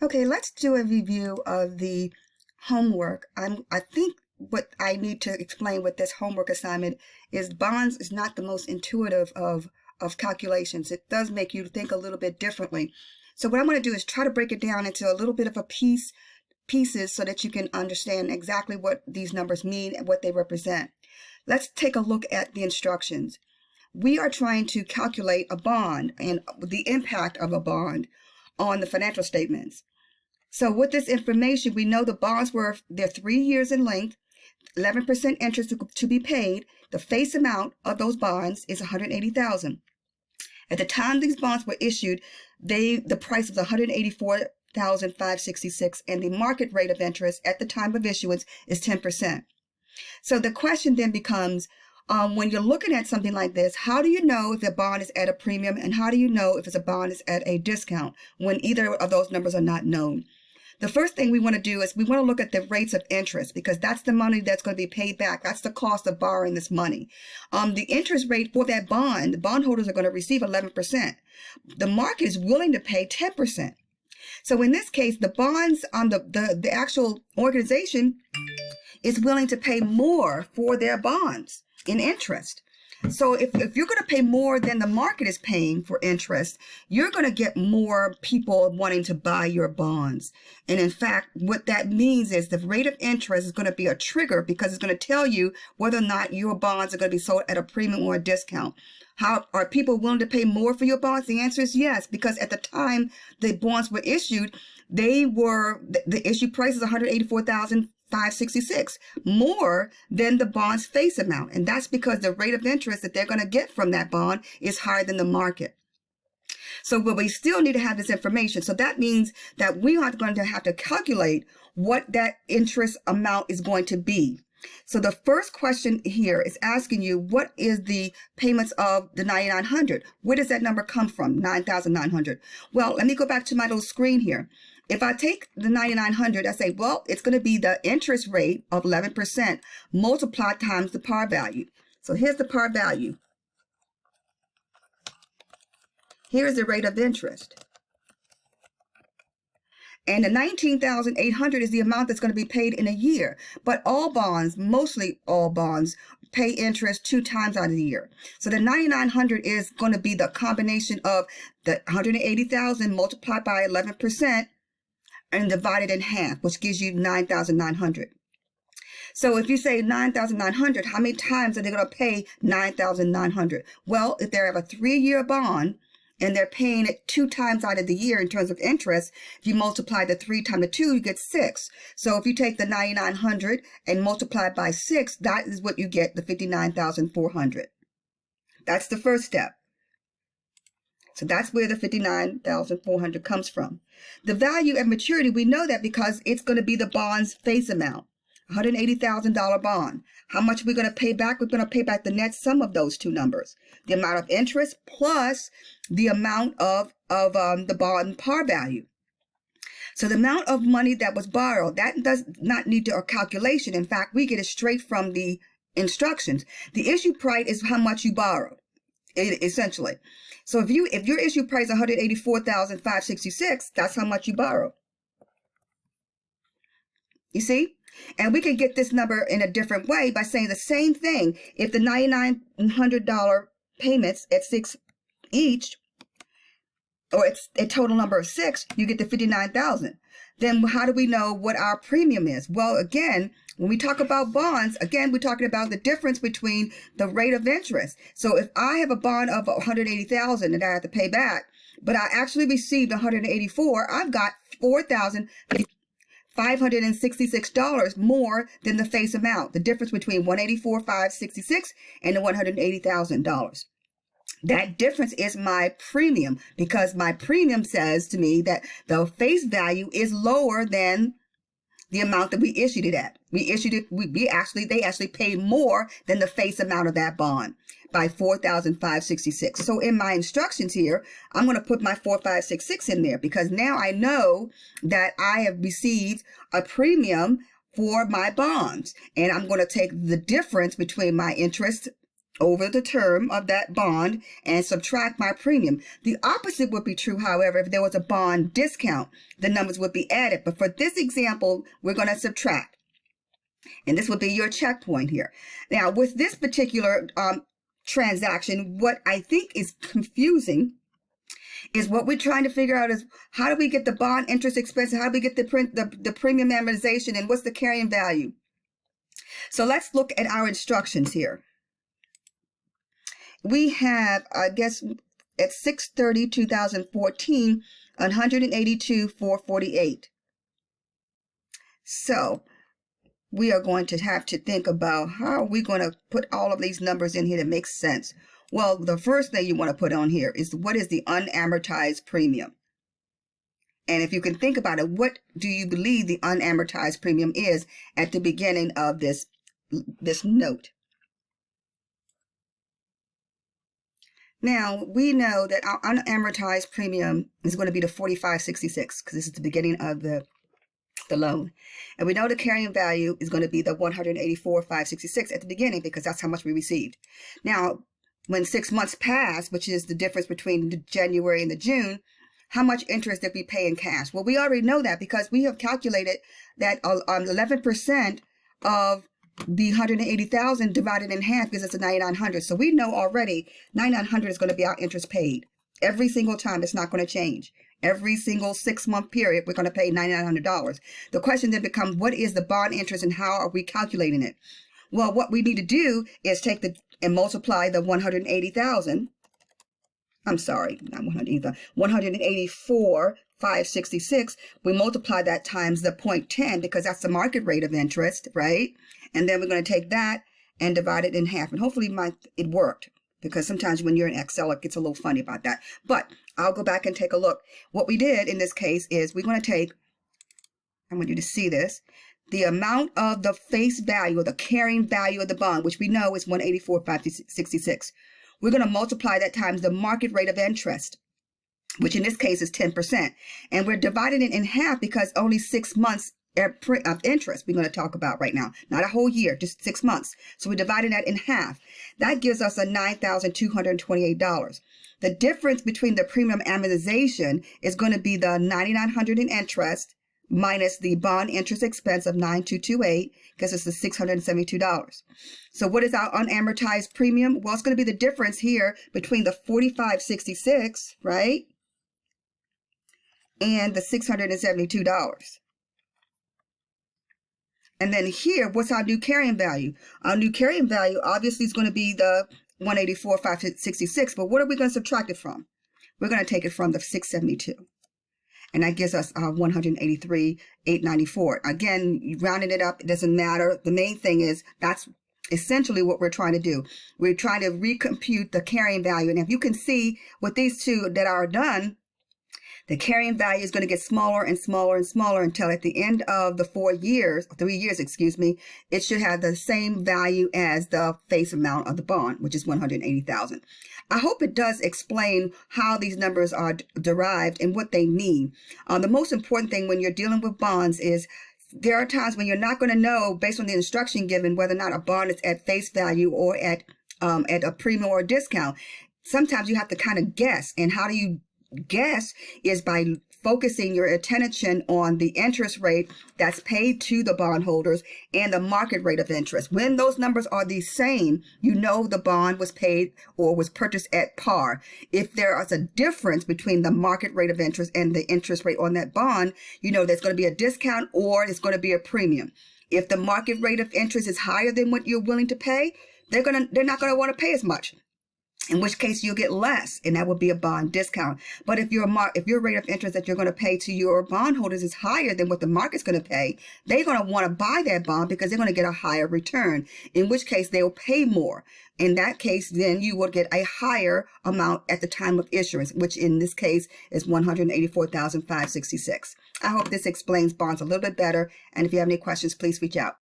Okay, let's do a review of the homework. I think what I need to explain with this homework assignment is bonds is not the most intuitive of calculations. It does make you think a little bit differently. So what I'm going to do is try to break it down into a little bit of pieces so that you can understand exactly what these numbers mean and what they represent. Let's take a look at the instructions. We are trying to calculate a bond and the impact of a bond on the financial statements. So with this information, we know the bonds they're 3 years in length, 11% interest to be paid. The face amount of those bonds is $180,000. At the time these bonds were issued, the price was $184,566, and the market rate of interest at the time of issuance is 10%. So the question then becomes, when you're looking at something like this, how do you know if a bond is at a premium, and how do you know if a bond is at a discount when either of those numbers are not known? The first thing we want to do is we want to look at the rates of interest, because that's the money that's going to be paid back. That's the cost of borrowing this money. The interest rate for that bond, the bondholders are going to receive 11%. The market is willing to pay 10%. So in this case, the bonds on the actual organization is willing to pay more for their bonds in interest. So if you're going to pay more than the market is paying for interest, you're going to get more people wanting to buy your bonds. And in fact, what that means is the rate of interest is going to be a trigger, because it's going to tell you whether or not your bonds are going to be sold at a premium or a discount. How are people willing to pay more for your bonds? The answer is yes, because at the time the bonds were issued, the issue price is $184,566, more than the bond's face amount. And that's because the rate of interest that they're going to get from that bond is higher than the market. So, but we still need to have this information. So that means that we are going to have to calculate what that interest amount is going to be. So the first question here is asking you, what is the payments of the $9,900? Where does that number come from, $9,900? Well, let me go back to my little screen here. If I take the $9,900, I say, well, it's going to be the interest rate of 11% multiplied times the par value. So here's the par value. Here's the rate of interest. And the $19,800 is the amount that's going to be paid in a year. But all bonds, mostly all bonds, pay interest 2 times out of the year. So the $9,900 is going to be the combination of the $180,000 multiplied by 11% and divided in half, which gives you $9,900. So if you say $9,900, how many times are they going to pay $9,900? Well, if they have a 3-year bond, and they're paying it 2 times out of the year in terms of interest, if you multiply the 3 times the 2, you get 6. So if you take the $9,900 and multiply it by 6, that is what you get, the $59,400. That's the first step. So that's where the $59,400 comes from. The value at maturity, we know that because it's going to be the bond's face amount. $180,000 bond. How much are we going to pay back? We're going to pay back the net sum of those two numbers. The amount of interest plus the amount of the bond par value. So the amount of money that was borrowed, that does not need a calculation. In fact, we get it straight from the instructions. The issue price is how much you borrowed, essentially. So if your issue price is $184,566, that's how much you borrowed. You see? And we can get this number in a different way by saying the same thing. If the $9,900 payments at 6 each, or it's a total number of 6, you get the $59,000. Then how do we know what our premium is? Well, again, when we talk about bonds, again, we're talking about the difference between the rate of interest. So if I have a bond of $180,000 that I have to pay back, but I actually received $184,000, I've got $4,566 more than the face amount, the difference between $184,566 and the $180,000. That difference is my premium, because my premium says to me that the face value is lower than the amount that we issued it at. We issued it, they actually paid more than the face amount of that bond by $4,566. So in my instructions here, I'm going to put my 4,566 in there, because now I know that I have received a premium for my bonds, and I'm going to take the difference between my interest over the term of that bond and subtract my premium. The opposite would be true, however, if there was a bond discount, the numbers would be added. But for this example, we're going to subtract. And this would be your checkpoint here. Now, with this particular transaction, what I think is confusing is what we're trying to figure out is how do we get the bond interest expense, how do we get the premium amortization, and what's the carrying value? So let's look at our instructions here. We have, I guess, at 6/30/2014, 182,448. So we are going to have to think about how are we going to put all of these numbers in here to make sense. Well, the first thing you want to put on here is what is the unamortized premium? And if you can think about it, what do you believe the unamortized premium is at the beginning of this note? Now, we know that our unamortized premium is going to be the $45.66 because this is the beginning of the loan. And we know the carrying value is going to be the $184,566 at the beginning because that's how much we received. Now, when 6 months pass, which is the difference between the January and the June, how much interest did we pay in cash? Well, we already know that because we have calculated that 11% of the 180,000 divided in half gives us a 9,900. So we know already 9,900 is going to be our interest paid every single time. It's not going to change. Every single 6 month period, we're going to pay $9,900. The question then becomes, what is the bond interest and how are we calculating it? Well, what we need to do is take and multiply the 180,000. I'm sorry, not 180,000, 184,566. We multiply that times the 0.10 because that's the market rate of interest, right? And then we're going to take that and divide it in half. And hopefully it worked because sometimes when you're in Excel, it gets a little funny about that. But I'll go back and take a look. What we did in this case is we're going to take, I want you to see this, the amount of the face value or the carrying value of the bond, which we know is 184,566. We're going to multiply that times the market rate of interest, which in this case is 10%. And we're dividing it in half because only 6 months of interest we're going to talk about right now. Not a whole year, just 6 months. So we're dividing that in half. That gives us a $9,228. The difference between the premium amortization is going to be the $9,900 in interest minus the bond interest expense of $9,228 because it's the $672. So what is our unamortized premium? Well, it's going to be the difference here between the $45.66, right, and the $672. And then here, what's our new carrying value? Our new carrying value obviously is going to be the $184,566, but what are we going to subtract it from? We're going to take it from the $672. And that gives us $183,894. Again, rounding it up, it doesn't matter. The main thing is that's essentially what we're trying to do. We're trying to recompute the carrying value. And if you can see with these two that are done, the carrying value is going to get smaller and smaller and smaller until at the end of the 3 years, it should have the same value as the face amount of the bond, which is $180,000. I hope it does explain how these numbers are derived and what they mean. The most important thing when you're dealing with bonds is there are times when you're not going to know based on the instruction given whether or not a bond is at face value or at a premium or a discount. Sometimes you have to kind of guess. And how do you guess is by focusing your attention on the interest rate that's paid to the bondholders and the market rate of interest. When those numbers are the same, you know the bond was paid or was purchased at par. If there is a difference between the market rate of interest and the interest rate on that bond, you know there's going to be a discount or it's going to be a premium. If the market rate of interest is higher than what you're willing to pay, they're not going to want to pay as much. In which case you'll get less, and that would be a bond discount. But if your rate of interest that you're going to pay to your bondholders is higher than what the market's going to pay, they're going to want to buy that bond because they're going to get a higher return, in which case they'll pay more. In that case, then you will get a higher amount at the time of issuance, which in this case is $184,566. I hope this explains bonds a little bit better, and if you have any questions, please reach out.